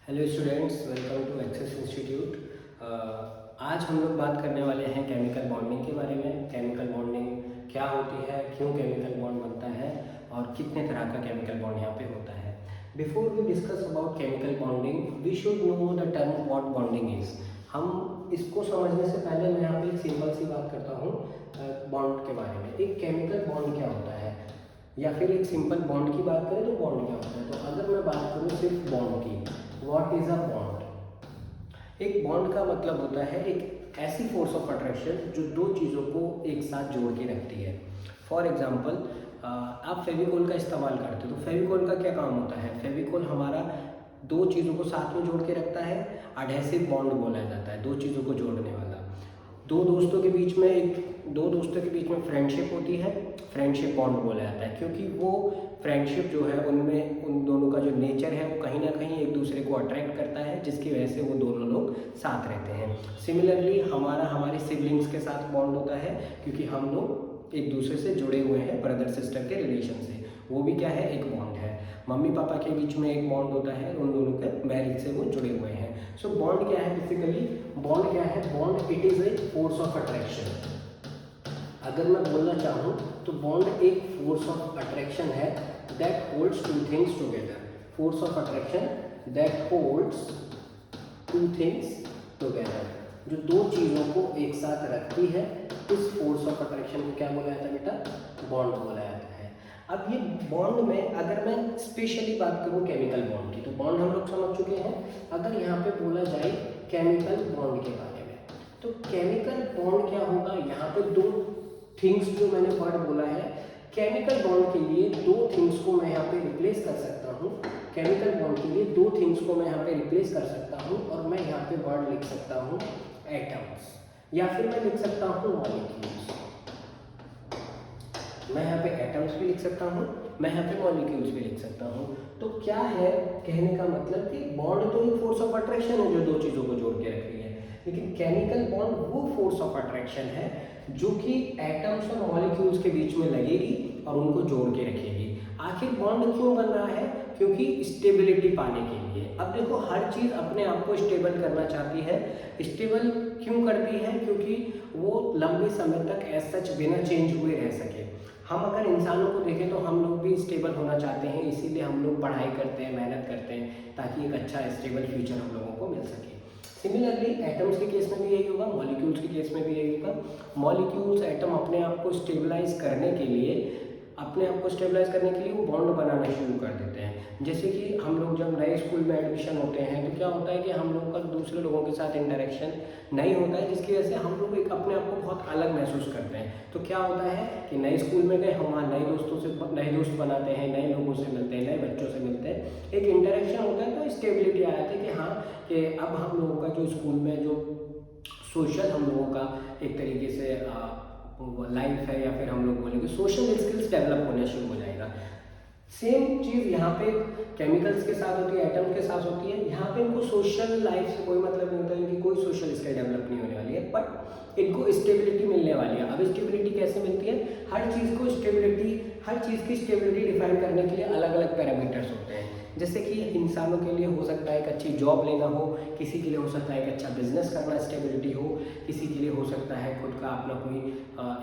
Hello students, welcome to Access institute. आज हम लोग बात करने वाले हैं केमिकल बॉन्डिंग के बारे में। केमिकल बॉन्डिंग क्या होती है, क्यों केमिकल बॉन्ड बनता है और कितने तरह का केमिकल बॉन्ड यहाँ पे होता है। Before we discuss about chemical bonding we should know the term what bonding is. हम इसको समझने से पहले मैं यहाँ पे एक सिंपल सी बात करता हूँ बॉन्ड के बारे में। एक केमिकल बॉन्ड क्या होता है, या फिर एक सिंपल बॉन्ड की बात करें तो बॉन्ड क्या होता है। तो अगर मैं बात करूँ सिर्फ बॉन्ड की, व्हाट इज अ बॉन्ड। एक बॉन्ड का मतलब होता है एक ऐसी फोर्स ऑफ अट्रैक्शन जो दो चीज़ों को एक साथ जोड़ के रखती है। फॉर एग्जाम्पल, आप फेविकोल का इस्तेमाल करते हो तो फेविकोल का क्या काम होता है। फेविकोल हमारा दो चीज़ों को साथ में जोड़ के रखता है। अडहेसिव बॉन्ड बोला जाता है, दो चीज़ों को जोड़ने वाला। दो दोस्तों के बीच में फ्रेंडशिप होती है, फ्रेंडशिप बॉन्ड बोला जाता है, क्योंकि वो फ्रेंडशिप जो है उनमें उन दोनों का जो नेचर है वो कहीं ना कहीं एक दूसरे को अट्रैक्ट करता है, जिसकी वजह से वो दोनों लोग साथ रहते हैं। सिमिलरली हमारे सिबलिंग्स के साथ बॉन्ड होता है, क्योंकि हम लोग एक दूसरे से जुड़े हुए हैं ब्रदर सिस्टर के रिलेशन से। वो भी क्या है, एक बॉन्ड है। मम्मी पापा के बीच में एक बॉन्ड होता है, उन दोनों के मैरिज से वो जुड़े हुए हैं। सो बॉन्ड क्या है, बेसिकली बॉन्ड क्या है, bond it is a force of attraction. अगर मैं बोलना चाहूँ तो बॉन्ड एक फोर्स ऑफ अट्रैक्शन है that holds two things together. Force of attraction that holds two things together, जो दो चीज़ों को एक साथ रखती है। इस फोर्स ऑफ अट्रैक्शन को क्या बोला जाता है बेटा, बॉन्ड बोला जाता है। अब ये बॉन्ड में अगर मैं स्पेशली बात करूँ केमिकल बॉन्ड की, तो बॉन्ड हम लोग समझ चुके हैं। अगर यहाँ पे बोला जाए केमिकल बॉन्ड के बारे में, तो केमिकल बॉन्ड क्या होगा। यहाँ पे दो थिंग्स जो मैंने वर्ड बोला है, केमिकल बॉन्ड के लिए दो थिंग्स को मैं यहाँ पे रिप्लेस कर सकता हूँ। केमिकल बॉन्ड के लिए दो थिंग्स को मैं यहाँ पे रिप्लेस कर सकता हूँ, और मैं यहाँ पे वर्ड लिख सकता हूँ एटम्स, या फिर मैं लिख सकता हूँ मॉलिक्यूल्स। मैं यहाँ पे एटम्स भी लिख सकता हूँ, मैं यहाँ पे मॉलिक्यूल्स भी लिख सकता हूँ। तो क्या है कहने का मतलब कि बॉन्ड तो एक फोर्स ऑफ अट्रैक्शन है जो दो चीज़ों को जोड़ के रख रही है, लेकिन केमिकल बॉन्ड वो फोर्स ऑफ अट्रैक्शन है जो कि एटम्स और मॉलिक्यूल्स के बीच में लगेगी और उनको जोड़ के रखेगी। आखिर बॉन्ड क्यों बन रहा है, क्योंकि स्टेबिलिटी पाने के लिए। अब देखो, हर चीज़ अपने आप को स्टेबल करना चाहती है। स्टेबल क्यों करती है, क्योंकि वो लंबे समय तक एज सच बिना चेंज हुए रह सके। हम अगर इंसानों को देखें तो हम लोग भी स्टेबल होना चाहते हैं, इसीलिए हम लोग पढ़ाई करते हैं, मेहनत करते हैं, ताकि एक अच्छा स्टेबल फ्यूचर हम लोगों को मिल सके। सिमिलरली एटम्स के केस में भी यही होगा, मॉलिक्यूल्स के केस में भी यही होगा। मॉलिक्यूल्स एटम अपने आप को स्टेबलाइज करने के लिए वो बॉन्ड बनाना शुरू कर देते हैं। जैसे कि हम लोग जब नए स्कूल में एडमिशन होते हैं तो क्या होता है कि हम लोगों का दूसरे लोगों के साथ इंटरेक्शन नहीं होता है, जिसकी वजह से हम लोग एक अपने आप को बहुत अलग महसूस करते हैं। तो क्या होता है कि नए स्कूल में गए, हम वहाँ नए दोस्त बनाते हैं, नए लोगों से मिलते हैं, नए बच्चों से मिलते हैं, एक इंटरेक्शन होता है, तो स्टेबिलिटी आ जाती है कि हाँ, कि अब हम लोगों का जो स्कूल में जो सोशल हम लोगों का एक तरीके से लाइफ है, या फिर हम लोग बोलेंगे सोशल स्किल्स डेवलप होना शुरू हो जाएगा। सेम चीज़ यहाँ पे केमिकल्स के साथ होती है, एटम के साथ होती है। यहाँ पे इनको सोशल लाइफ से कोई मतलब नहीं होता, इनकी कोई सोशल स्किल डेवलप नहीं होने वाली है, बट इनको स्टेबिलिटी मिलने वाली है। अब स्टेबिलिटी कैसे मिलती है, हर चीज़ की स्टेबिलिटी डिफाइन करने के लिए अलग अलग पैरामीटर्स होते हैं। जैसे कि इंसानों के लिए हो सकता है एक अच्छी जॉब लेना हो, किसी के लिए हो सकता है एक अच्छा बिजनेस करना स्टेबिलिटी हो, किसी के लिए हो सकता है खुद का अपना कोई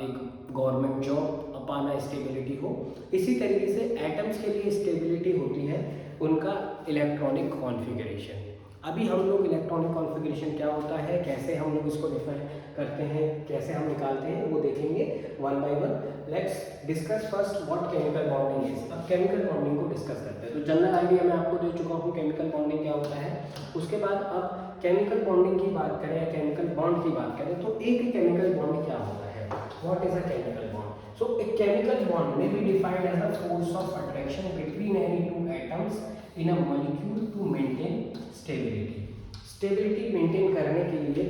एक गवर्नमेंट जॉब पाना स्टेबिलिटी हो। इसी तरीके से एटम्स के लिए स्टेबिलिटी होती है उनका इलेक्ट्रॉनिक कॉन्फ़िगरेशन। अभी हम लोग इलेक्ट्रॉनिक कॉन्फ़िगरेशन क्या होता है, कैसे हम लोग इसको डिफाइन करते हैं, कैसे हम निकालते हैं, वो देखेंगे one by one. Let's discuss first what chemical bonding is. अब केमिकल बॉन्डिंग को डिस्कस करते हैं। तो जनरल आइडिया मैं आपको दे चुका हूँ केमिकल बॉन्डिंग क्या होता है। उसके बाद अब केमिकल बॉन्डिंग की बात करें या केमिकल बॉन्ड की बात करें, तो एक केमिकल बॉन्ड क्या होता है, what is a chemical bond. So a chemical bond may be defined as a force of attraction between any two atoms in a molecule to maintain stability. Stability maintain करने के लिए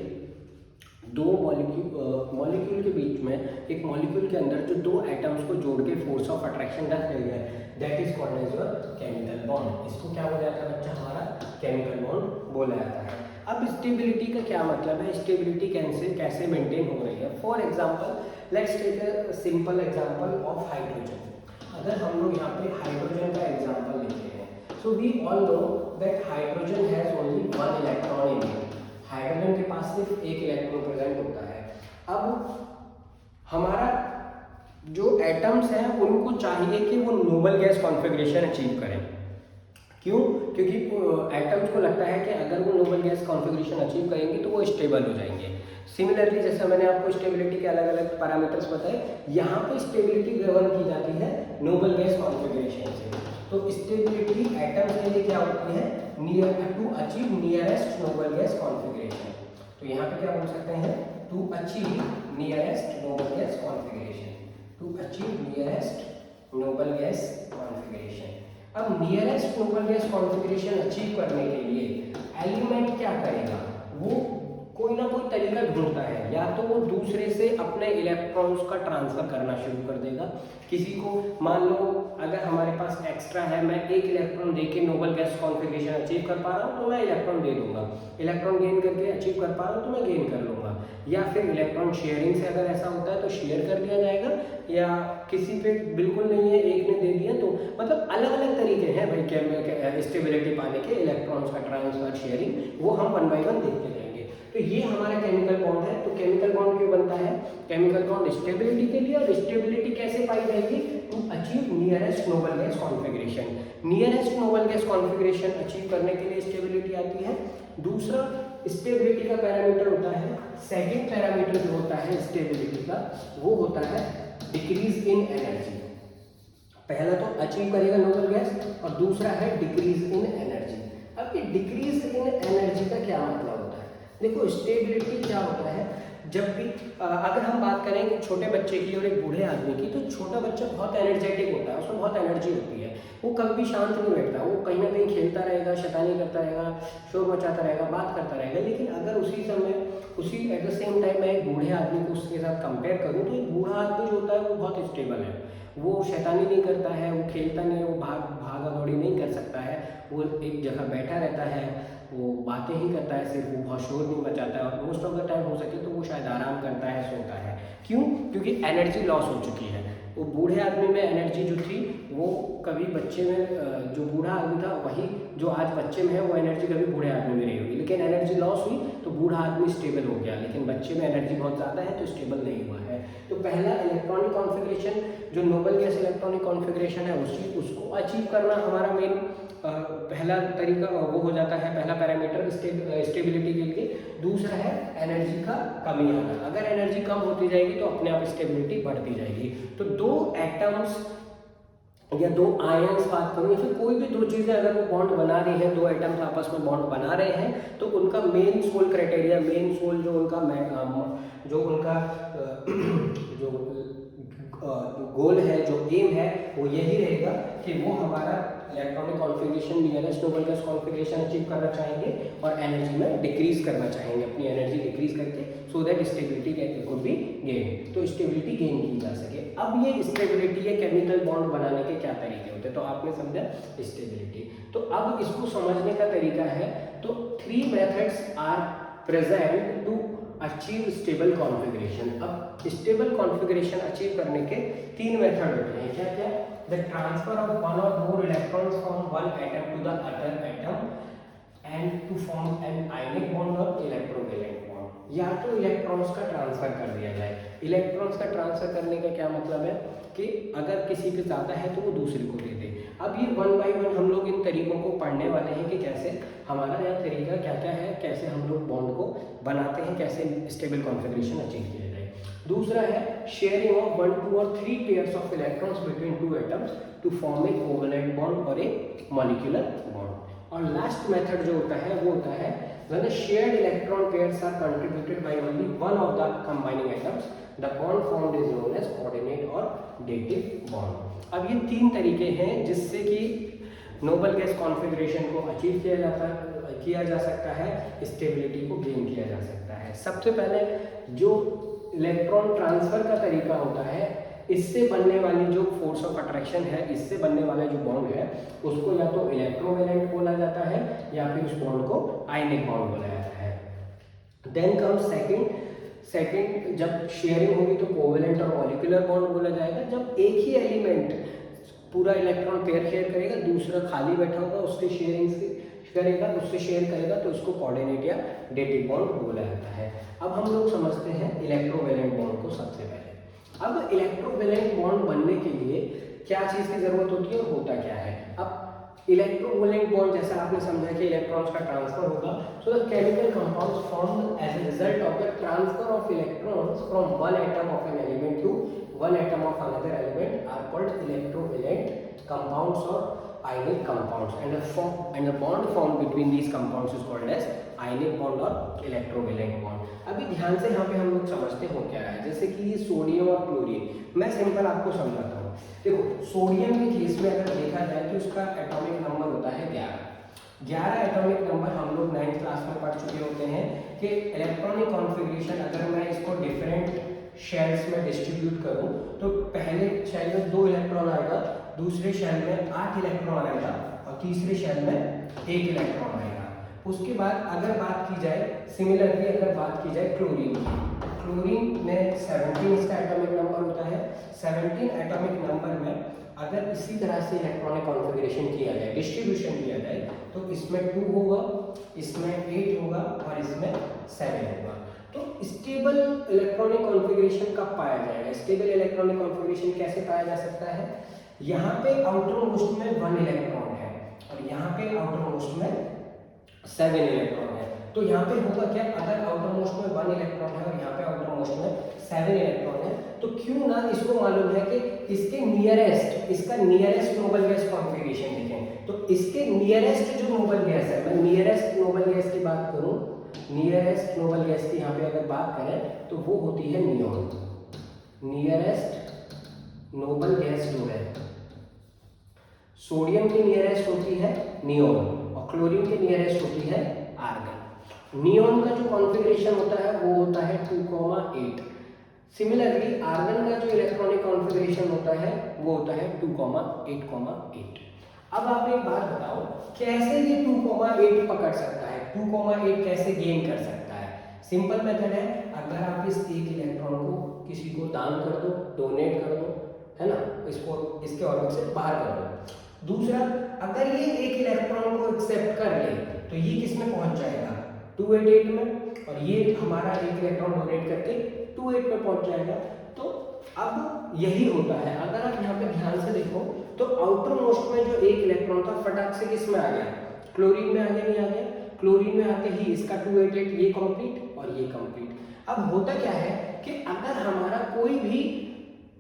दो molecule के बीच में, एक मॉलिक्यूल के अंदर जो दो एटम्स को जोड़ के फोर्स ऑफ अट्रैक्शन रख रही है, that is called as your chemical bond. इसको क्या बोला जाता है बच्चा, हमारा केमिकल बॉन्ड बोला जाता है। अब स्टेबिलिटी का क्या मतलब है, स्टेबिलिटी कैसे मेंटेन हो रही है। For example let's take a simple example of hydrogen. अगर हम लोग यहाँ पे हाइड्रोजन का एग्जांपल लेते हैं, so we all know that hydrogen has only अब हमारा जो एटम्स हैं उनको चाहिए कि वो नोबल गैस कॉन्फ़िगरेशन अचीव करें। क्यों? क्योंकि एटम्स को लगता है कि अगर वो नोबल गैस कॉन्फ़िगरेशन अचीव करेंगे तो वो स्टेबल हो जाएंगे। सिमिलरली जैसे मैंने आपको स्टेबिलिटी के अलग अलग पैरामीटर्स बताए, यहाँ पे स्टेबिलिटी गवर्न की जाती है नोबल गैस कॉन्फ़िगरेशन से। तो स्टेबिलिटी एटम्स के लिए क्या होती है? Near to achieve nearest noble gas configuration. तो यहाँ पे क्या बोल सकते हैं? To achieve nearest noble gas configuration, to achieve nearest noble gas configuration. अब nearest noble gas configuration achieve करने के लिए एलिमेंट क्या करेगा? वो कोई ना कोई तरीका ढूंढता है, या तो वो दूसरे से अपने इलेक्ट्रॉन्स का ट्रांसफर करना शुरू कर देगा। किसी को मान लो अगर हमारे पास एक्स्ट्रा है, मैं एक इलेक्ट्रॉन देके नोबल गैस कॉन्फ़िगरेशन अचीव कर पा रहा हूँ तो मैं इलेक्ट्रॉन दे दूंगा, इलेक्ट्रॉन गेन करके अचीव कर पा रहा हूँ तो मैं गेन कर लूँगा। या फिर इलेक्ट्रॉन शेयरिंग से अगर ऐसा होता है तो शेयर कर दिया जाएगा, या किसी पे बिल्कुल नहीं है, एक ने दे दिया। तो मतलब अलग अलग तरीके हैं भाई स्टेबिलिटी पाने के, इलेक्ट्रॉन्स का ट्रांसफर, शेयरिंग, वो हम वन बाई वन देखते जाएंगे। तो ये हमारा केमिकल बॉन्ड है। तो केमिकल बॉन्ड क्यों बनता है? केमिकल बॉन्ड स्टेबिलिटी के लिए। और स्टेबिलिटी कैसे पाई जाएगी? To achieve nearest noble gas configuration. Nearest noble gas configuration achieve करने के लिए स्टेबिलिटी आती है। दूसरा स्टेबिलिटी का पैरामीटर होता है, सेकंड पैरामीटर जो होता है स्टेबिलिटी का, वो होता है डिक्रीज इन एनर्जी। पहला तो अचीव करेगा नोबल गैस, और दूसरा है डिक्रीज इन एनर्जी। अब ये डिक्रीज इन एनर्जी का क्या मतलब होता है? देखो स्टेबिलिटी क्या होता है, जब भी अगर हम बात करें कि छोटे बच्चे की और एक बूढ़े आदमी की, तो छोटा बच्चा बहुत एनर्जेटिक होता है, उसमें बहुत एनर्जी होती है, वो कभी भी शांत नहीं बैठता, वो कहीं ना कहीं खेलता रहेगा, शैतानी करता रहेगा, शोर मचाता रहेगा, बात करता रहेगा। लेकिन अगर उसी समय उसी एट द सेम टाइम मैं एक बूढ़े आदमी को उसके साथ कंपेयर करूँ, तो एक बूढ़ा आदमी जो होता है वो बहुत स्टेबल है, वो शैतानी नहीं करता है, वो खेलता नहीं है, वो भागा दौड़ी नहीं कर सकता है, वो एक जगह बैठा रहता है, वो बातें ही करता है सिर्फ, वो बहुत शोर नहीं मचाता है, और मोस्ट ऑफ द टाइम हो सके तो वो शायद आराम करता है, सोता है। क्यों? क्योंकि एनर्जी लॉस हो चुकी है। वो बूढ़े आदमी में एनर्जी जो थी वो कभी बच्चे में, जो बूढ़ा आदमी था वही जो आज बच्चे में है वो एनर्जी कभी बूढ़े आदमी में नहीं होगी। लेकिन एनर्जी लॉस हुई तो बूढ़ा आदमी स्टेबल हो गया, लेकिन बच्चे में एनर्जी बहुत ज़्यादा है तो स्टेबल नहीं हुआ है। तो पहला इलेक्ट्रॉनिक कॉन्फ़िगरेशन, जो नोबल गैस इलेक्ट्रॉनिक कॉन्फ़िगरेशन है उसको अचीव करना हमारा मेन पहला तरीका वो हो जाता है, पहला पैरामीटर स्टेबिलिटी के लिए। दूसरा है एनर्जी का कमी आना। अगर एनर्जी कम होती जाएगी तो अपने आप स्टेबिलिटी बढ़ती जाएगी। तो दो एटम्स या दो आयंस बात करूँ, या फिर कोई भी दो चीज़ें अगर वो बॉन्ड बना रही हैं, दो एटम्स आपस में बॉन्ड बना रहे हैं, तो उनका main sole criteria, main sole जो उनका जो गोल है, जो एम है, वो यही रहेगा कि वो हमारा electronic configuration, nearest noble gas configuration achieve करना चाहेंगे और एनर्जी में डिक्रीज करना चाहेंगे, अपनी एनर्जी डिक्रीज करके, so that stability could be gain, तो स्टेबिलिटी गेन की जा सके। अब ये स्टेबिलिटी या केमिकल बॉन्ड बनाने के क्या तरीके होते हैं, तो आपने समझा स्टेबिलिटी। तो अब इसको समझने का तरीका है, तो 3 methods are present to achieve stable configuration. अब स्टेबल कॉन्फ़िगरेशन अचीव करने के 3 मेथड होते हैं। क्या क्या? The transfer of one or more electrons from one atom to the other atom and to form an ionic bond or electrovalent bond. या तो electrons का ट्रांसफर कर दिया जाए। इलेक्ट्रॉन्स का ट्रांसफर करने का क्या मतलब है कि अगर किसी पे ज़्यादा है तो वो दूसरे को दे दे। अब ये वन बाई वन हम लोग इन तरीकों को पढ़ने वाले हैं कि कैसे हमारा यह तरीका क्या क्या है, कैसे हम लोग बॉन्ड को बनाते हैं, कैसे स्टेबल कॉन्फ़िगरेशन अचीव किया जाए। दूसरा है शेयरिंग ऑफ 1, 2 और 3 pairs of electrons between 2 atoms to form a covalent bond or a molecular bond. और लास्ट मेथड जो होता है वो होता है when the shared electron pairs are contributed by only one of the combining atoms, the bond formed is known as coordinate or dative bond। अब ये 3 तरीके हैं जिससे कि नोबल गैस कॉन्फ़िगरेशन को अचीव किया जा सकता है, स्टेबिलिटी को गेन किया जा सकता है। सबसे पहले जो इलेक्ट्रॉन ट्रांसफर का तरीका होता है, इससे बनने वाली जो फोर्स ऑफ अट्रैक्शन है, इससे बनने वाला जो बॉन्ड है उसको या तो इलेक्ट्रोवैलेंट बोला जाता है या फिर उस बॉन्ड को आयनिक बॉन्ड बोला जाता है। देन कम्स सेकंड, जब शेयरिंग होगी तो कोवेलेंट और मॉलिक्यूलर बॉन्ड बोला जाएगा। जब एक ही एलिमेंट पूरा इलेक्ट्रॉन पेयर शेयर करेगा, दूसरा खाली बैठा होगा, उसके शेयरिंग से करेगा, उससे शेयर करेगा, तो इसको कोऑर्डिनेट या डेटिव बॉन्ड बोला जाता है। अब हम लोग समझते हैं इलेक्ट्रोवैलेंट बॉन्ड को सबसे पहले। अब इलेक्ट्रोवैलेंट बॉन्ड बनने के लिए क्या चीज़ की जरूरत होती है, होता क्या है। अब इलेक्ट्रोवैलेंट बॉन्ड जैसा आपने समझा कि इलेक्ट्रॉन्स का ट्रांसफर होगा, so the chemical compounds formed as a result of the transfer of electrons from one atom of an element to one atom of another element are called electrovalent compounds or ionic compounds, and the bond formed between these compounds is called as ionic bond or electrovalent bond। अभी ध्यान से यहाँ पे हम लोग समझते हो क्या है, जैसे कि ये सोडियम और क्लोरीन, मैं सिंपल आपको समझाता हूँ। देखो सोडियम के केस में अगर देखा जाए तो उसका एटॉमिक नंबर होता है 11 एटॉमिक नंबर। हम लोग 9th क्लास में पढ़ चुके होते हैं कि इलेक्ट्रॉनिक कॉन्फ़िगरेशन अगर मैं इसको डिफरेंट शेल्स में डिस्ट्रीब्यूट करूं तो पहले शेल में 2 इलेक्ट्रॉन आएगा, दूसरे शेल में 8 इलेक्ट्रॉन आएगा और तीसरे शेल में 1 इलेक्ट्रॉन आएगा। उसके बाद अगर बात की जाए सिमिलरली, अगर बात की जाए क्लोरीन की, क्लोरीन में 17 इसका एटॉमिक नंबर होता है। 17 एटॉमिक नंबर में अगर इसी तरह से इलेक्ट्रॉनिक कॉन्फ़िगरेशन किया जाए, डिस्ट्रीब्यूशन किया जाए, तो इसमें 2 होगा, इसमें 8 होगा और इसमें 7 होगा। तो स्टेबल इलेक्ट्रॉनिक कॉन्फ़िगरेशन कब पाया जाएगा, स्टेबल इलेक्ट्रॉनिक कॉन्फ़िगरेशन कैसे पाया जा सकता है। यहाँ पे आउटर मोस्ट में 1 इलेक्ट्रॉन है और यहाँ पे आउटर मोस्ट में 7 इलेक्ट्रॉन है। तो यहाँ पे होगा क्या, अगर आउटर मोस्ट में 1 इलेक्ट्रॉन है और यहाँ पे आउटर मोस्ट में 7 इलेक्ट्रॉन है, तो क्यों ना इसको मालूम है कि इसके नियरेस्ट, इसका नियरेस्ट नोबल गैस कॉन्फ़िगरेशन देखें, तो इसके नियरेस्ट जो नोबल गैस है, मैं नियरेस्ट नोबल गैस की बात करूं, नियरेस्ट नोबल गैस की यहाँ पे अगर बात करें तो वो होती है नियोन। नियरेस्ट नोबल गैस जो है, सोडियम की नियरेस्ट होती है नियोन और क्लोरीन की नियरेस्ट होती है आर्गन। नियोन का जो कॉन्फ़िगरेशन होता है वो होता है 2,8। सिमिलरली आर्गन का जो इलेक्ट्रॉनिक कॉन्फ़िगरेशन होता है वो होता है 2,8,8। अब आप एक बात बताओ, कैसे ये 2,8 पकड़ सकता है, 2,8 कैसे गेन कर सकता है। सिंपल मेथड है, अगर आप इस एक इलेक्ट्रॉन को किसी को दान कर दो, डोनेट कर दो, है ना, इसको इसके ऑर्बिट से बाहर कर दो। दूसरा, अगर ये एक इलेक्ट्रॉन को एक्सेप्ट कर ले तो ये किस में पहुंच जाएगा, 288 में, और ये हमारा एक इलेक्ट्रॉन डोनेट करके 28 में पहुंच जाएगा। तो अब यही होता है, अगर आप यहाँ पे ध्यान से देखो तो आउटर मोस्ट में जो एक इलेक्ट्रॉन था फटाक से किस में आ गया, क्लोरीन में आ गया, नहीं आ गया, क्लोरीन में आते ही इसका 288 ये कंप्लीट और ये कंप्लीट। अब होता क्या है कि अगर हमारा कोई भी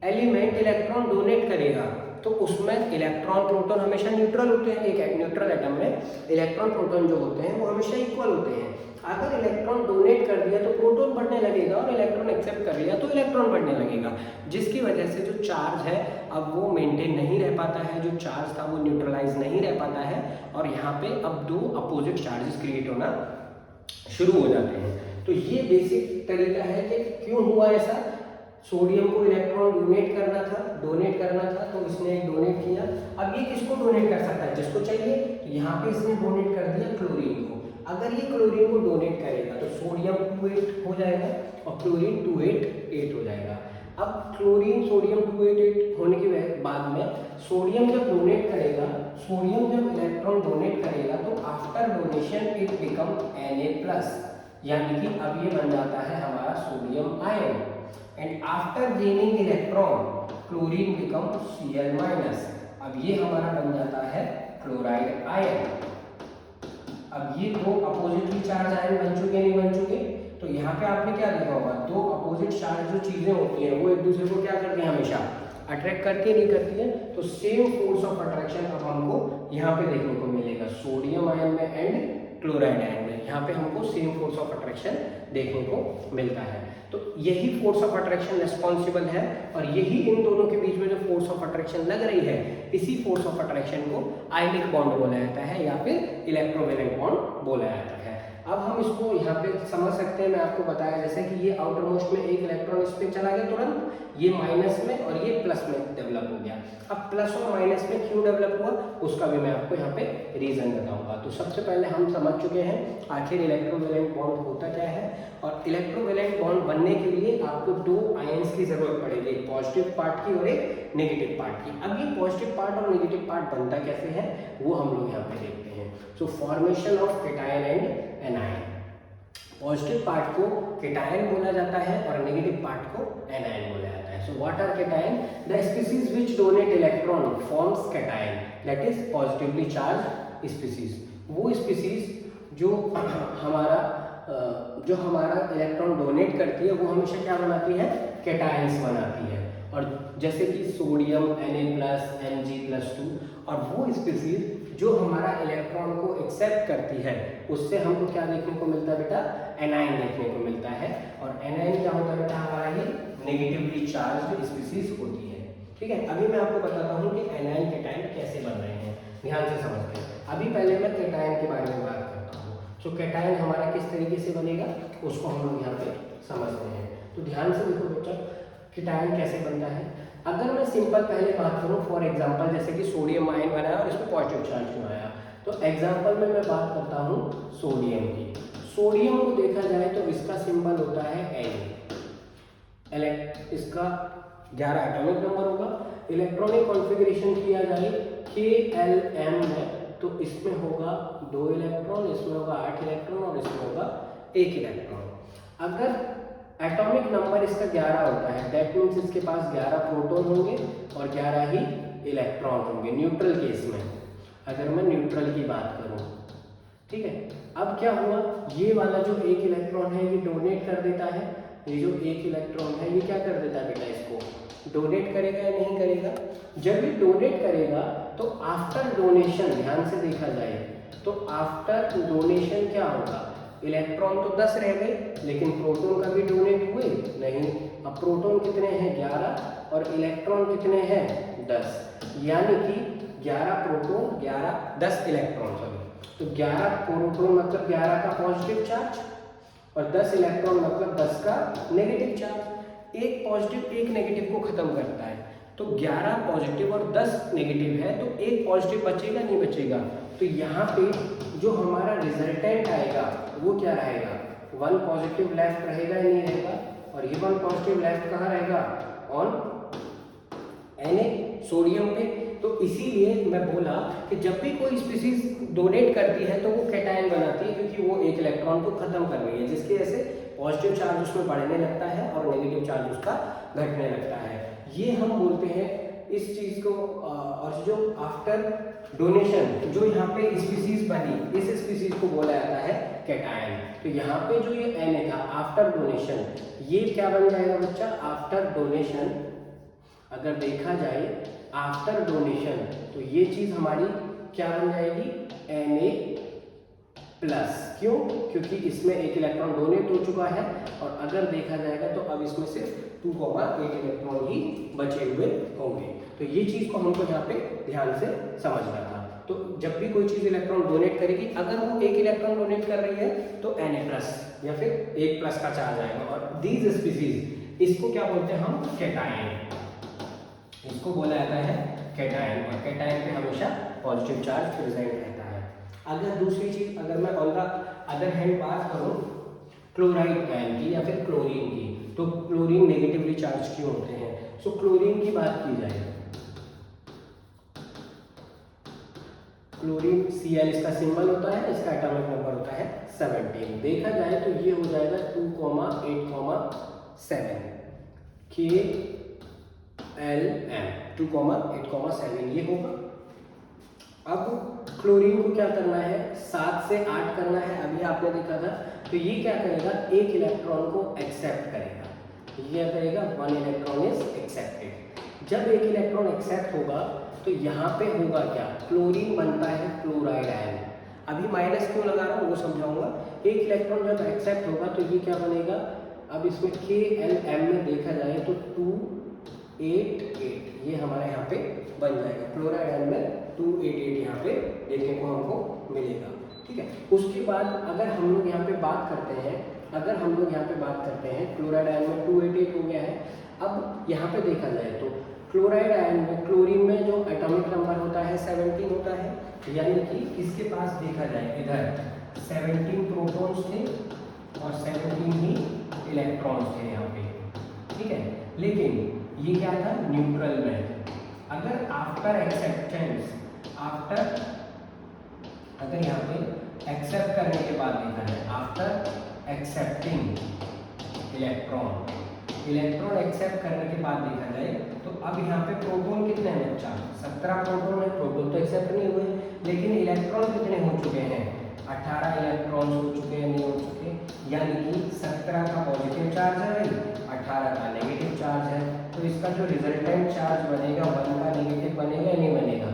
एलिमेंट इलेक्ट्रॉन डोनेट करेगा तो उसमें इलेक्ट्रॉन प्रोटॉन हमेशा न्यूट्रल होते हैं। एक न्यूट्रल एटम में इलेक्ट्रॉन प्रोटॉन जो होते हैं वो हमेशा इक्वल होते हैं। अगर इलेक्ट्रॉन डोनेट कर दिया तो प्रोटॉन बढ़ने लगेगा और इलेक्ट्रॉन एक्सेप्ट कर लिया तो इलेक्ट्रॉन बढ़ने लगेगा, जिसकी वजह से जो चार्ज है अब वो मेंटेन नहीं रह पाता है, जो चार्ज था वो न्यूट्रलाइज नहीं रह पाता है और यहाँ पे अब 2 अपोजिट चार्जेस क्रिएट होना शुरू हो जाते हैं। तो ये बेसिक तरीका है कि क्यों हुआ ऐसा। सोडियम को इलेक्ट्रॉन डोनेट करना था तो इसने एक डोनेट किया। अब ये किसको डोनेट कर सकता है, जिसको चाहिए, तो यहाँ पे इसने डोनेट कर दिया क्लोरीन को। अगर ये क्लोरीन को डोनेट करेगा तो सोडियम 28 हो जाएगा और क्लोरीन 288 हो जाएगा। अब क्लोरीन सोडियम 288 होने के बाद में सोडियम जब डोनेट करेगा, सोडियम जब इलेक्ट्रॉन डोनेट करेगा तो after donation it become Na+, यानी कि अब ये बन जाता है हमारा sodium ion. And after gaining electron chlorine become Cl-। अब ये हमारा बन जाता है क्लोराइड आयन। अब ये 2 अपोजिटली चार्ज आयन बन चुके नहीं बन चुके, तो यहाँ पे आपने क्या देखा होगा, 2 अपोजिट चार्ज जो चीजें होती हैं वो एक दूसरे को क्या करती हैं, हमेशा अट्रैक्ट करती है, नहीं करती है। तो सेम फोर्स ऑफ अट्रैक्शन अब हमको यहाँ पे देखने को मिलेगा सोडियम आयन में एंड क्लोराइड आयन में। यहाँ पे हमको सेम फोर्स ऑफ अट्रैक्शन देखने को मिलता है। तो यही फोर्स ऑफ अट्रैक्शन रिस्पॉन्सिबल है और यही इन दोनों के बीच में जो फोर्स ऑफ अट्रैक्शन लग रही है, इसी फोर्स ऑफ अट्रैक्शन को आयनिक बॉन्ड बोला जाता है या फिर इलेक्ट्रोवैलेंट बॉन्ड बोला जाता है। अब हम इसको यहाँ पे समझ सकते हैं, मैं आपको बताया जैसे कि ये आउटर मोस्ट में एक इलेक्ट्रॉन इस पे चला गया तुरंत, ये माइनस में और ये प्लस में डेवलप हो गया। अब प्लस और माइनस में क्यों डेवलप हुआ उसका भी मैं आपको यहाँ पे रीजन बताऊंगा। तो सबसे पहले हम समझ चुके हैं आखिर इलेक्ट्रोवैलेंट बॉन्ड होता क्या है, और इलेक्ट्रोवैलेंट बॉन्ड बनने के लिए आपको 2 आयंस की जरूरत पड़ेगी, एक पॉजिटिव पार्ट की और एक नेगेटिव पार्ट की। अब ये पॉजिटिव पार्ट और नेगेटिव पार्ट बनता कैसे है वो हम लोग यहाँ पे देखते हैं। हैं। सो formation of cation and anion, positive part को केटायन बोला जाता है और नेगेटिव पार्ट को एनायन बोला जाता है। So what are cation? The species which donate electron forms cation, that is positively charge species. वो स्पीसीज जो हमारा इलेक्ट्रॉन डोनेट करती है वो हमेशा क्या बनाती है? केटायंस बनाती है। और जैसे कि सोडियम Na+, Mg+2, और वो स्पीसीज जो हमारा इलेक्ट्रॉन को एक्सेप्ट करती है उससे हमको क्या देखने को मिलता है बेटा? एनायन देखने को मिलता है। और एनायन क्या होता है बेटा? हमारा ये नेगेटिवली चार्ज्ड स्पीसीज होती है। ठीक है, अभी मैं आपको बताता हूँ कि एनायन केटायन कैसे बन रहे हैं, ध्यान से समझते हैं। अभी पहले मैं केटायन के बारे में बात करता हूँ। तो केटायन हमारा किस तरीके से बनेगा उसको हम लोग यहाँ पे समझते हैं। तो ध्यान से देखो बच्चा, केटायन कैसे बनता है। अगर मैं सिंपल पहले बात करूँ, फॉर एग्जांपल जैसे कि सोडियम आयन बनाया और इसमें पॉजिटिव चार्ज क्यों आया, तो एग्जांपल में मैं बात करता हूँ सोडियम की। सोडियम को देखा जाए तो इसका सिंबल होता है Na, इसका 11 एटॉमिक नंबर होगा। इलेक्ट्रॉनिक कॉन्फ़िगरेशन किया जाए KLM में तो इसमें होगा 2 इलेक्ट्रॉन, इसमें होगा 8 इलेक्ट्रॉन और इसमें होगा 1 इलेक्ट्रॉन। अगर एटॉमिक नंबर इसका 11 होता है, दैट मीन्स इसके पास 11 प्रोटॉन होंगे और 11 ही इलेक्ट्रॉन होंगे न्यूट्रल केस में, अगर मैं न्यूट्रल की बात करूं। ठीक है, अब क्या हुआ, ये वाला जो 1 इलेक्ट्रॉन है ये डोनेट कर देता है, ये जो 1 इलेक्ट्रॉन है ये क्या कर देता है बेटा? इसको डोनेट करेगा या नहीं करेगा? जब ये डोनेट करेगा तो आफ्टर डोनेशन, ध्यान से देखा जाए तो आफ्टर डोनेशन क्या होगा? इलेक्ट्रॉन तो 10 रह गए लेकिन प्रोटॉन का भी डोनेट हुए नहीं। अब प्रोटॉन कितने हैं? 11 और इलेक्ट्रॉन कितने हैं? 10, यानी कि 11 प्रोटॉन 10 इलेक्ट्रॉन सॉरी। तो 11 प्रोटॉन मतलब 11 का पॉजिटिव चार्ज और 10 इलेक्ट्रॉन मतलब 10 का नेगेटिव चार्ज। एक पॉजिटिव एक नेगेटिव को खत्म करता है, तो 11 पॉजिटिव और 10 नेगेटिव है तो एक पॉजिटिव बचेगा नहीं बचेगा? तो यहाँ पे जो हमारा रिजल्टेंट आएगा वो क्या रहेगा? 1 पॉजिटिव लेफ्ट रहेगा या नहीं रहेगा? और ये 1 पॉजिटिव लेफ्ट कहाँ रहेगा? ऑन Na, सोडियम पे। तो इसीलिए मैं बोला कि जब भी कोई स्पीसीज डोनेट करती है तो वो केटायन बनाती है, क्योंकि वो 1 इलेक्ट्रॉन को खत्म कर रही है, जिसकी वजह से पॉजिटिव चार्ज उसमें बढ़ने लगता है और नेगेटिव चार्ज उसका घटने लगता है। ये हम बोलते हैं इस चीज को। और जो आफ्टर डोनेशन जो यहाँ पे स्पीसीज बनी, इस स्पीसीज को बोला जाता है केटायन। तो यहाँ पे जो ये Na था आफ्टर डोनेशन, ये क्या बन जाएगा बच्चा? आफ्टर डोनेशन अगर देखा जाए आफ्टर डोनेशन तो ये चीज हमारी क्या बन जाएगी? Na+। क्यों? क्योंकि इसमें 1 इलेक्ट्रॉन डोनेट हो चुका है और अगर देखा जाएगा तो अब इसमें सिर्फ 2,8 इलेक्ट्रॉन ही बचे हुए होंगे। तो ये चीज को हमको यहाँ पे ध्यान से समझना था। तो जब भी कोई चीज इलेक्ट्रॉन डोनेट करेगी, अगर वो 1 इलेक्ट्रॉन डोनेट कर रही है तो Na+ या फिर 1+ का चार्ज आएगा। और दीज स्पीसीज, इसको क्या बोलते हैं हम? केटायन। इसको बोला जाता है केटायन, और केटायन पे हमेशा पॉजिटिव चार्ज प्रेजेंट रहता है। अगर दूसरी चीज, अगर मैं ऑन द अदर हैंड बात करूं क्लोराइड आयन की या फिर क्लोरीन की, तो क्लोरीन नेगेटिवली चार्ज क्यों होते हैं? सो क्लोरीन की बात की जाए, क्लोरीन Cl इसका सिंबल होता है, इसका एटॉमिक नंबर होता है 17। देखा जाए तो ये हो जाएगा 2,8,7 KLM 2,8,7 ये होगा। अब क्लोरीन को क्या करना है? 7 से 8 करना है, अभी आपने देखा था। तो ये क्या करेगा? 1 इलेक्ट्रॉन को एक्सेप्ट करेगा। ये क्या करेगा? 1 इलेक्ट्रॉन इज एक्सेप्टेड। जब 1 इलेक्ट्रॉन एक्सेप्ट होगा तो यहाँ पे होगा क्या? क्लोरीन बनता है क्लोराइड आयन। अभी माइनस क्यों लगा रहा हूँ वो समझाऊंगा। 1 इलेक्ट्रॉन जब एक्सेप्ट होगा तो ये क्या बनेगा? अब इसमें KLM में देखा जाए तो 288 ये हमारे यहाँ पे बन जाएगा। क्लोराइड आयन में 288 यहाँ पे देखने को हमको मिलेगा। ठीक है, उसके बाद अगर हम लोग यहाँ पे बात करते हैं, क्लोराइड आयन में 288 हो गया है। अब यहाँ पे देखा जाए तो क्लोराइड आयन में, क्लोरीन में जो एटॉमिक नंबर होता है 17 होता है, यानी कि इसके पास देखा जाए इधर 17 प्रोटॉन्स थे और 17 ही इलेक्ट्रॉन्स थे यहाँ पे। ठीक है, लेकिन ये क्या था? न्यूट्रल में। अगर आफ्टर एक्सेप्टेंस, आफ्टर अगर यहाँ पे एक्सेप्ट करने के बाद देखा जाए, आफ्टर एक्सेप्टिंग इलेक्ट्रॉन एक्सेप्ट करने के बाद देखा जाए तो अब यहाँ पे प्रोटॉन कितने हैं बच्चा? 17 प्रोटॉन है। प्रोटॉन तो एक्सेप्ट नहीं हुए, लेकिन इलेक्ट्रॉन कितने हो चुके हैं? 18 इलेक्ट्रॉन हो चुके हैं, नहीं हो चुके, यानी कि 17 का पॉजिटिव चार्ज है भाई, 18 का नेगेटिव चार्ज है। तो इसका जो रिजल्टेंट चार्ज बनेगा 1 का नेगेटिव बनेगा या नहीं बनेगा?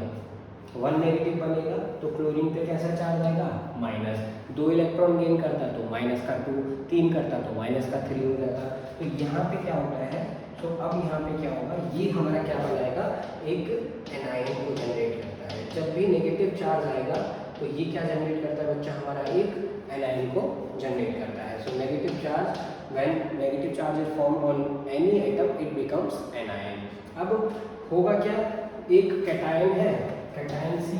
1 नेगेटिव बनेगा। तो क्लोरीन पे कैसा चार्ज आएगा? माइनस। 2 इलेक्ट्रॉन गेन करता तो माइनस का 2, 3 करता तो माइनस का 3 हो जाता। तो यहाँ पे क्या होता है? तो अब यहाँ पे क्या होगा, ये हमारा क्या बनाएगा? एक एनायन को जनरेट करता है। जब भी नेगेटिव चार्ज आएगा तो ये क्या जनरेट करता है बच्चा? हमारा एक एनायन को जनरेट करता है। So negative charge, when negative charge is formed on any atom it becomes anion. अब होगा क्या? एक कैटायन है, कैटायन C+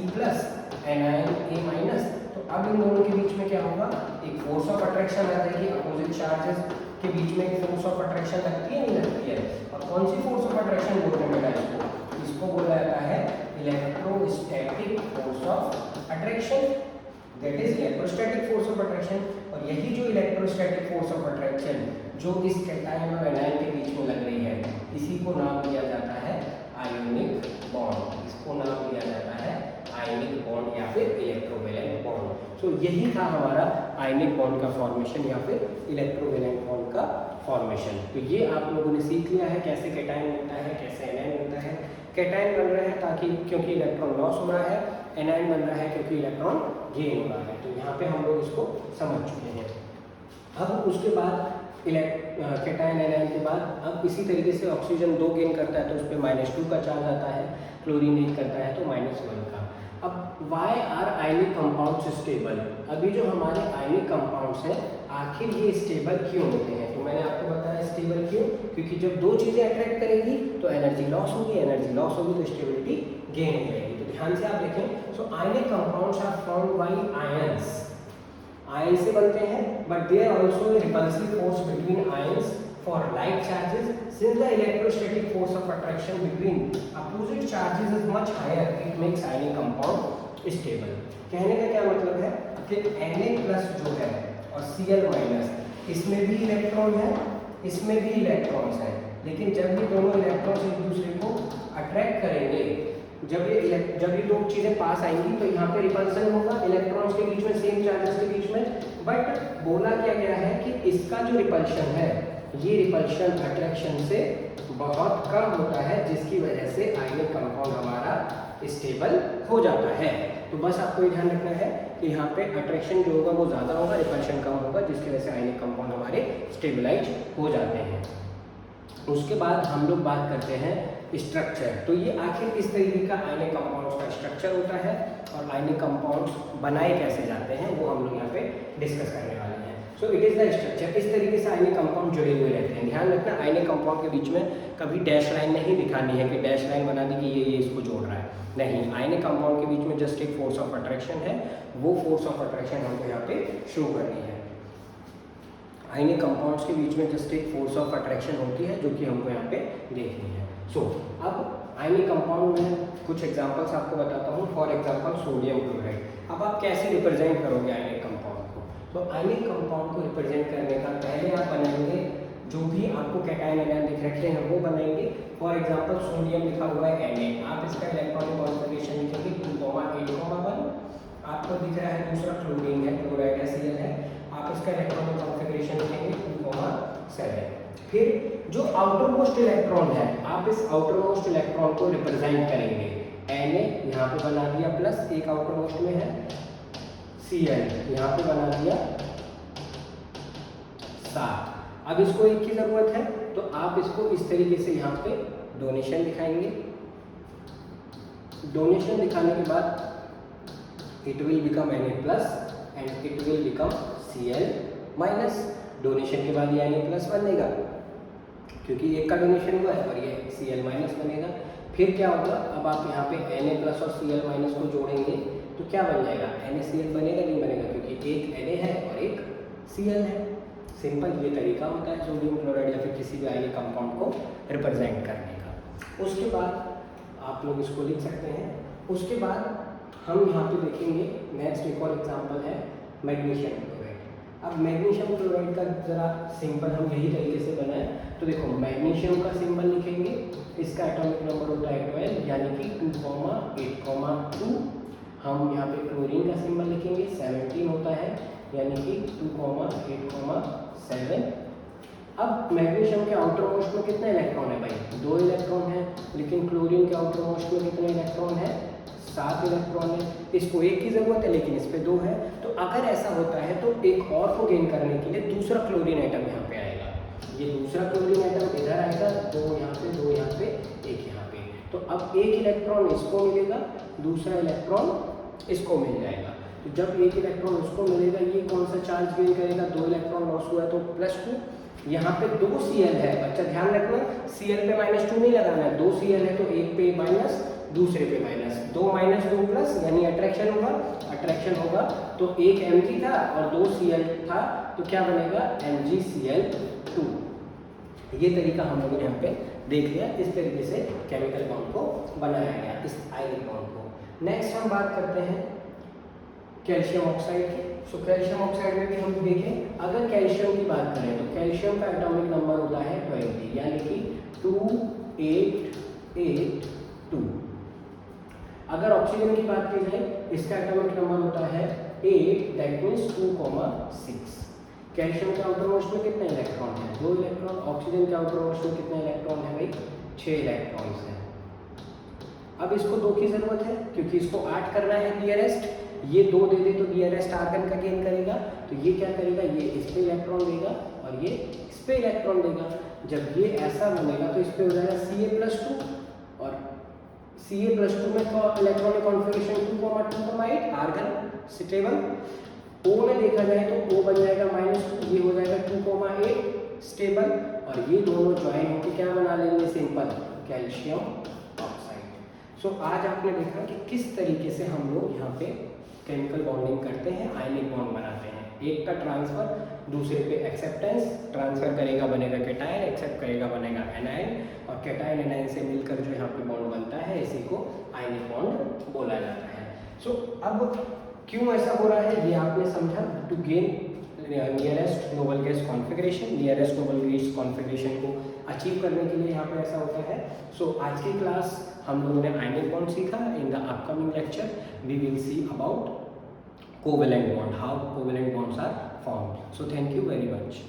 एनायन A-। तो अब इन दोनों के बीच में क्या होगा? एक फोर्स ऑफ अट्रैक्शन आ जाएगी। अपोजिट चार्जेस के बीच में एक फोर्स ऑफ अट्रैक्शन लगती है, नहीं लगती है? और कौन सी फोर्स ऑफ अट्रैक्शन बोलते हैं बेटा इसको? इसको बोला जाता है electrostatic force of attraction, that is electrostatic force of attraction. और यही जो इलेक्ट्रोस्टैटिक फोर्स ऑफ अट्रैक्शन जो इस कैटायन और एनायन के बीच में लग रही है, इसी को नाम दिया जाता है आयोनिक बॉन्ड। इसको नाम दिया जाता है आयनिक बॉन्ड या फिर इलेक्ट्रोवैलेंट बॉन्ड। सो यही था हमारा आयनिक बॉन्ड का फॉर्मेशन या फिर इलेक्ट्रोवैलेंट बॉन्ड का फॉर्मेशन। तो ये आप लोगों ने सीख लिया है कैसे कैटायन बनता है, कैसे एनायन बनता है। कैटायन बन रहा है ताकि क्योंकि इलेक्ट्रॉन लॉस हो रहा है, एनायन बन रहा है क्योंकि इलेक्ट्रॉन गेन हो रहा है। तो यहाँ पे हम लोग इसको समझ चुके हैं। अब उसके बाद कैटायन एनायन के बाद अब इसी तरीके से ऑक्सीजन 2 गेन करता है तो उस पर -2 का चार्ज आता है, क्लोरीन 1 करता है तो -1 का। अब why are ionic compounds stable? अभी जो हमारे आयनिक कंपाउंड्स हैं आखिर ये स्टेबल क्यों होते हैं? तो मैंने आपको बताया स्टेबल क्यों, क्योंकि जब 2 चीज़ें अट्रैक्ट करेंगी तो एनर्जी लॉस होगी, एनर्जी लॉस होगी तो स्टेबिलिटी गेन हो जाएगी। तो ध्यान से आप देखें, so ionic compounds are formed by ions, ion से बनते हैं, but there also a repulsive force between ions for like charges. Since the electrostatic force of attraction between opposite charges is much higher, it makes ionic compound stable. कहने का क्या मतलब है कि Na+ जो है और Cl- इसमें भी इलेक्ट्रॉन है, इसमें भी इलेक्ट्रॉन्स हैं, लेकिन जब ये दोनों इलेक्ट्रॉन्स एक दूसरे को अट्रैक्ट करेंगे, जब ये दो चीज़ें पास आएंगी तो यहाँ पे रिपल्सन होगा इलेक्ट्रॉन्स के बीच में, सेम चार्जेस के बीच में। बट बोला क्या गया है कि इसका जो रिपल्शन है ये रिपल्शन अट्रैक्शन से बहुत कम होता है, जिसकी वजह से आयनिक कंपाउंड हमारा स्टेबल हो जाता है। तो बस आपको ये ध्यान रखना है कि यहाँ पे अट्रैक्शन जो होगा वो ज़्यादा होगा, रिपल्शन कम होगा, जिसकी वजह से आयनिक कंपाउंड हमारे स्टेबलाइज हो जाते हैं। उसके बाद हम लोग बात करते हैं स्ट्रक्चर। तो ये आखिर किस तरीके का आयनिक कंपाउंड्स का स्ट्रक्चर होता है और आयनिक कंपाउंड्स बनाए कैसे जाते हैं वो हम लोग यहाँ पे डिस्कस करने वाले हैं। So it is the structure. इस तरीके से आयनिक कंपाउंड जुड़े हुए रहते हैं। ध्यान रखना, आयनिक कंपाउंड के बीच में कभी डैश लाइन नहीं दिखानी है कि डैश लाइन बना दी कि ये इसको जोड़ रहा है, नहीं। आयनिक कंपाउंड के बीच में जस्ट एक फोर्स ऑफ अट्रैक्शन है, वो फोर्स ऑफ अट्रैक्शन हमको यहाँ पे शो करनी है। आयनिक कंपाउंड्स के बीच में जस्ट एक फोर्स ऑफ अट्रैक्शन होती है जो कि हमको यहाँ पे देखनी है। सो अब आयनिक कंपाउंड में कुछ एग्जांपल्स आपको बताता हूँ। For example sodium chloride. अब आप कैसे रिप्रेजेंट करोगे आयनिक कंपाउंड को? तो आयनिक कंपाउंड को रिप्रेजेंट करने का पहले आप बनाएंगे जो भी आपको कैटायन एनायन दिख रखे हैं वो बनाएंगे। फॉर एग्जांपल सोडियम लिखा हुआ है Na, आप इसका इलेक्ट्रॉनिक कॉन्फिगरेशन लिखेंगे 2,8,1। आपको दिख रहा है दूसरा क्लोरीन है, क्लोराइड Cl है, आप इसका इलेक्ट्रॉनिक कॉन्फिगरेशन लिखेंगे 2,7। फिर जो आउटर मोस्ट इलेक्ट्रॉन है आप इस आउटर मोस्ट इलेक्ट्रॉन को रिप्रेजेंट करेंगे। Na यहाँ पे बना दिया प्लस, एक आउटर मोस्ट में है, Cl यहाँ पे बना दिया 7। अब इसको एक की जरूरत है तो आप इसको इस तरीके से यहाँ पे डोनेशन दिखाएंगे। डोनेशन दिखाने के बाद it will become Na+ and it will become Cl-। Donation के बाद ये Na+ बनेगा क्योंकि एक का डोनेशन हुआ है और ये Cl- बनेगा। फिर क्या होगा, अब आप यहाँ पे Na+ और Cl- को जोड़ेंगे तो क्या बन जाएगा? NaCl बनेगा, नहीं बनेगा, क्योंकि एक Na है और एक Cl है। सिंपल ये तरीका होता है सोडियम क्लोराइड या फिर किसी भी आयनिक कंपाउंड को रिप्रेजेंट करने का। उसके बाद आप लोग इसको लिख सकते हैं। उसके बाद हम यहाँ पे देखेंगे नेक्स्ट एक और एग्जांपल है मैग्नीशियम क्लोराइड। अब मैग्नीशियम क्लोराइड का जरा सिंबल हम यही तरीके से बनाए। तो देखो मैग्नीशियम का सिंबल लिखेंगे, इसका एटॉमिक नंबर होता है 12 यानी कि 2,8,2। हम यहाँ पे क्लोरीन का सिंबल लिखेंगे 17 होता है यानी कि 2,8,7। अब मैग्नीशियम के आउटर मोस्ट में कितने इलेक्ट्रॉन है भाई? 2 इलेक्ट्रॉन है। लेकिन क्लोरीन के आउटर मोस्ट में कितने इलेक्ट्रॉन है? 7 इलेक्ट्रॉन है। इसको एक की ज़रूरत है लेकिन इस पे 2 है। तो अगर ऐसा होता है तो एक और को गेन करने के लिए दूसरा क्लोरीन एटम यहाँ पे आएगा। ये दूसरा क्लोरीन एटम इधर आएगा, 2 यहाँ पे, 2 यहाँ पे, 1 यहाँ पे। तो अब एक इलेक्ट्रॉन इसको मिलेगा, दूसरा इलेक्ट्रॉन इसको मिल जाएगा। तो जब एक इलेक्ट्रॉन उसको मिलेगा, ये कौन सा चार्ज गेन करेगा? 2 इलेक्ट्रॉन लॉस हुआ है तो +2। यहाँ पे 2 Cl है, बच्चा ध्यान रखना Cl पे -2 नहीं लगाना है। 2 Cl है तो एक पे माइनस, दूसरे पे माइनस, 2 माइनस 2 प्लस यानी अट्रैक्शन होगा। अट्रैक्शन होगा तो एक Mg था और 2 Cl था तो क्या बनेगा? MgCl2। ये तरीका हम लोगों ने यहाँ पे देख लिया। इस तरीके से केमिकल बॉन्ड को बनाया गया, इस आयनिक बॉन्ड को। नेक्स्ट हम बात करते हैं कैल्शियम ऑक्साइड की। सो कैल्शियम ऑक्साइड में भी हम देखें, अगर कैल्शियम की बात करें तो कैल्शियम का एटॉमिक नंबर होता है 20 यानी कि 2882। अगर ऑक्सीजन की बात की जाए, इसका एटॉमिक नंबर होता है 8 दैट मीन्स 2,6। कैल्शियम के आउटर मोस्ट में कितने इलेक्ट्रॉन है? 2 इलेक्ट्रॉन। ऑक्सीजन के आउटर मोस्ट में कितने इलेक्ट्रॉन है भाई? 6 इलेक्ट्रॉन्स हैं। अब इसको 2 की जरूरत है क्योंकि इसको 8 करना है नियरेस्ट। ये 2 दे दे तो नियरेस्ट आर्गन का गेन करेगा। तो ये क्या करेगा? ये इस पे इलेक्ट्रॉन देगा और ये इस पे इलेक्ट्रॉन देगा। जब ये ऐसा बनेगा तो इस पे हो जाएगा Ca+2 और Ca+2 में electronic configuration 2,2,8 argon stable. O में देखा जाए तो O बन जाएगा -2, ये हो जाएगा 2,8 स्टेबल और ये दोनों ज्वाइन होकर क्या बना लेंगे? Simple calcium oxide. सो आज आपने देखा कि किस तरीके से हम लोग यहाँ पे केमिकल बॉन्डिंग करते हैं, आयनिक बॉन्ड बनाते हैं। एक का ट्रांसफर, दूसरे पे एक्सेप्टेंस। ट्रांसफर करेगा बनेगा कैटायन, एक्सेप्ट करेगा बनेगा एनायन और कैटायन एनायन से मिलकर जो यहाँ पे बॉन्ड बनता है इसी को आयनिक बॉन्ड बोला जाता है। सो अब क्यों ऐसा हो रहा है ये आपने समझा। To gain nearest noble gas configuration, nearest noble gas configuration को अचीव करने के लिए यहाँ पे ऐसा होता है। सो आज की क्लास हम लोगों ने आयनिक बॉन्ड सीखा। In the upcoming lecture we will see about covalent bond, how covalent bonds are formed. So thank you very much.